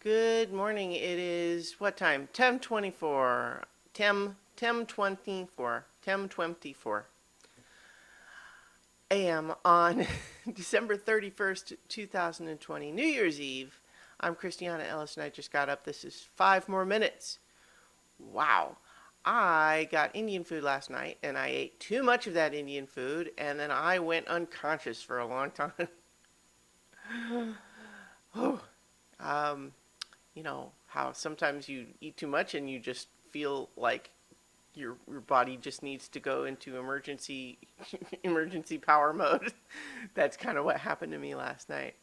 Good morning. It is what time? 10:24. 10:24. 10:24 a.m. on December 31st, 2020, New Year's Eve. I'm Christiana Ellis and I just got up. This is 5 more minutes. Wow. I got Indian food last night and I ate too much of that Indian food and then I went unconscious for a long time. Oh, um, how sometimes you eat too much and you just feel like your body just needs to go into emergency power mode. That's kind of what happened to me last night.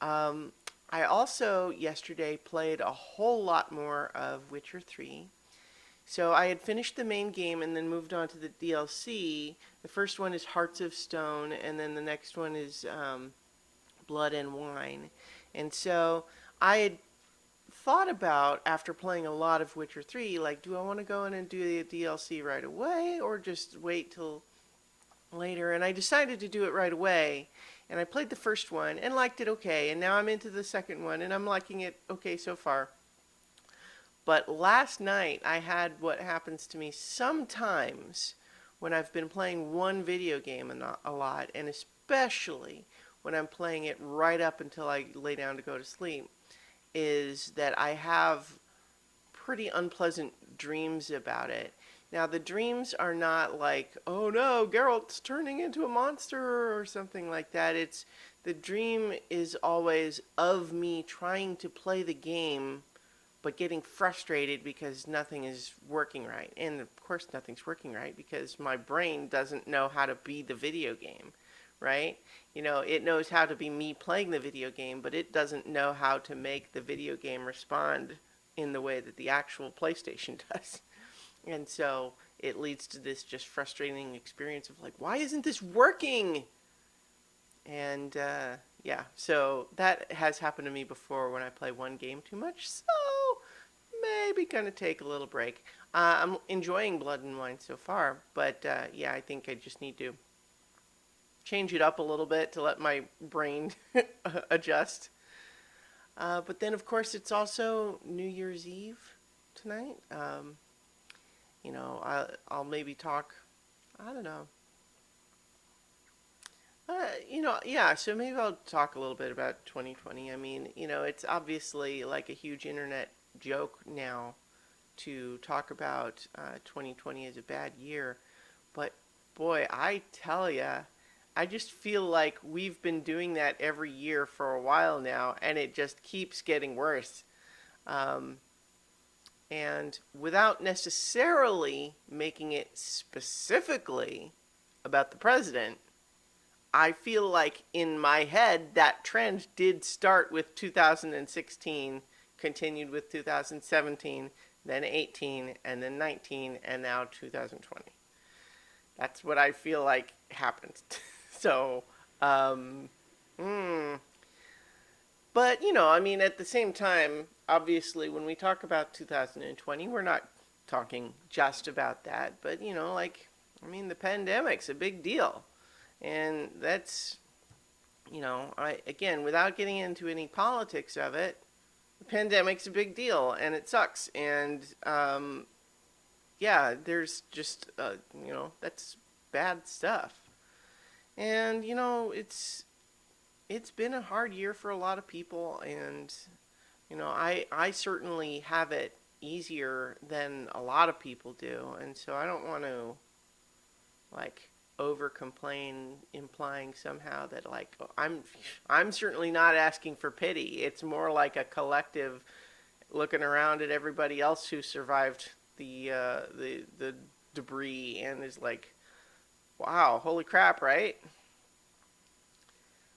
Um, I also yesterday played a whole lot more of Witcher 3. So I had finished the main game and then moved on to the DLC. The first one is Hearts of Stone, and then the next one is Blood and Wine. And so I had thought about, after playing a lot of Witcher 3, like, do I want to go in and do the DLC right away or just wait till later? And I decided to do it right away. And I played the first one and liked it okay. And now I'm into the second one and I'm liking it okay so far. But last night I had what happens to me sometimes when I've been playing one video game a lot, and especially when I'm playing it right up until I lay down to go to sleep, is that I have pretty unpleasant dreams about it. Now, the dreams are not like, oh no, Geralt's turning into a monster or something like that. The dream is always of me trying to play the game but getting frustrated because nothing is working right. And of course, nothing's working right because my brain doesn't know how to be the video game, right? It knows how to be me playing the video game, but it doesn't know how to make the video game respond in the way that the actual PlayStation does. And so it leads to this just frustrating experience of like, why isn't this working? And yeah, so that has happened to me before when I play one game too much. So maybe gonna take a little break. I'm enjoying Blood and Wine so far, but yeah, I think I just need to change it up a little bit to let my brain adjust. But then, of course, it's also New Year's Eve tonight. I'll maybe talk. I don't know. Yeah, so maybe I'll talk a little bit about 2020. I mean, it's obviously like a huge internet joke now to talk about 2020 as a bad year. But boy, I tell ya, I just feel like we've been doing that every year for a while now, and it just keeps getting worse. Um, and without necessarily making it specifically about the president, I feel like in my head that trend did start with 2016, continued with 2017, then 18, and then 19, and now 2020. That's what I feel like happened. So, um, mm, but I mean, at the same time, obviously, when we talk about 2020, we're not talking just about that. But I mean, the pandemic's a big deal. And that's, I again, without getting into any politics of it, the pandemic's a big deal and it sucks. And yeah, there's just, that's bad stuff. And it's been a hard year for a lot of people, and I certainly have it easier than a lot of people do, and so I don't want to like over complain, implying somehow that like I'm certainly not asking for pity. It's more like a collective looking around at everybody else who survived the debris and is like, wow, holy crap, right?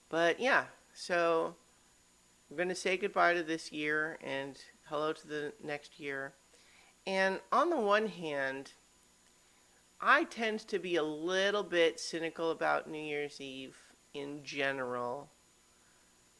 But yeah, so I'm going to say goodbye to this year and hello to the next year. And on the one hand, I tend to be a little bit cynical about New Year's Eve in general.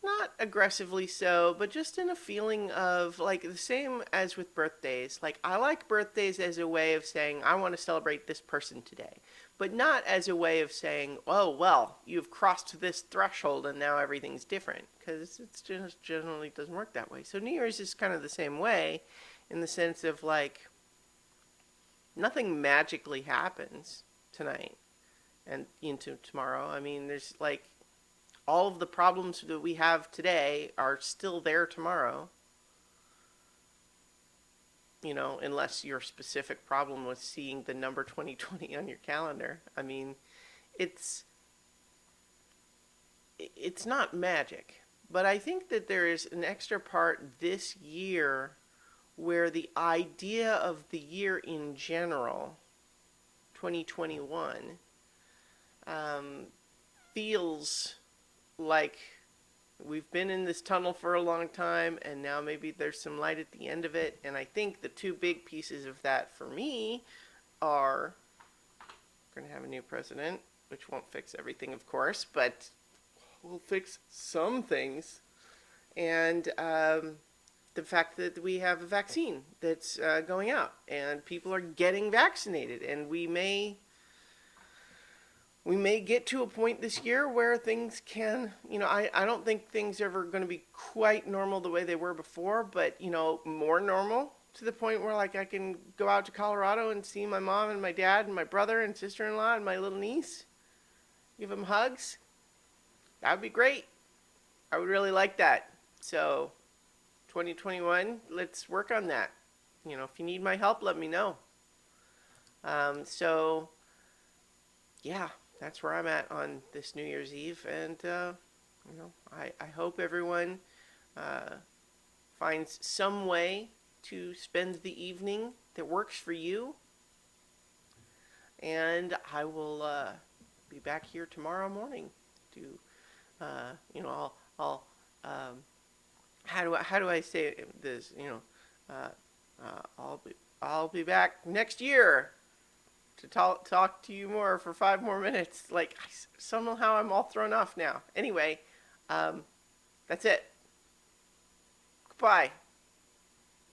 Not aggressively so, but just in a feeling of like the same as with birthdays. Like, I like birthdays as a way of saying, I want to celebrate this person today. but not as a way of saying, oh, well, you've crossed this threshold and now everything's different, because it just generally doesn't work that way. So New Year's is kind of the same way, in the sense of like, nothing magically happens tonight and into tomorrow. I mean, there's like, all of the problems that we have today are still there tomorrow. You know, unless your specific problem was seeing the number 2020 on your calendar. I mean, it's it's not magic, but I think that there is an extra part this year where the idea of the year in general, 2021, um, feels like we've been in this tunnel for a long time, and now maybe there's some light at the end of it. And I think the two big pieces of that for me are, we're going to have a new president, which won't fix everything, of course, but will fix some things. And the fact that we have a vaccine that's going out, and people are getting vaccinated, and we may get to a point this year where things can, I don't think things are ever going to be quite normal the way they were before, but, more normal, to the point where, like, I can go out to Colorado and see my mom and my dad and my brother and sister-in-law and my little niece, give them hugs. That would be great. I would really like that. So, 2021, let's work on that. If you need my help, let me know. So, yeah, that's where I'm at on this New Year's Eve. And, I hope everyone finds some way to spend the evening that works for you. And I will be back here tomorrow morning to, I'll how do I say this? I'll be back next year to talk to you more for 5 more minutes. Like, somehow I'm all thrown off now. Anyway, that's it. Goodbye.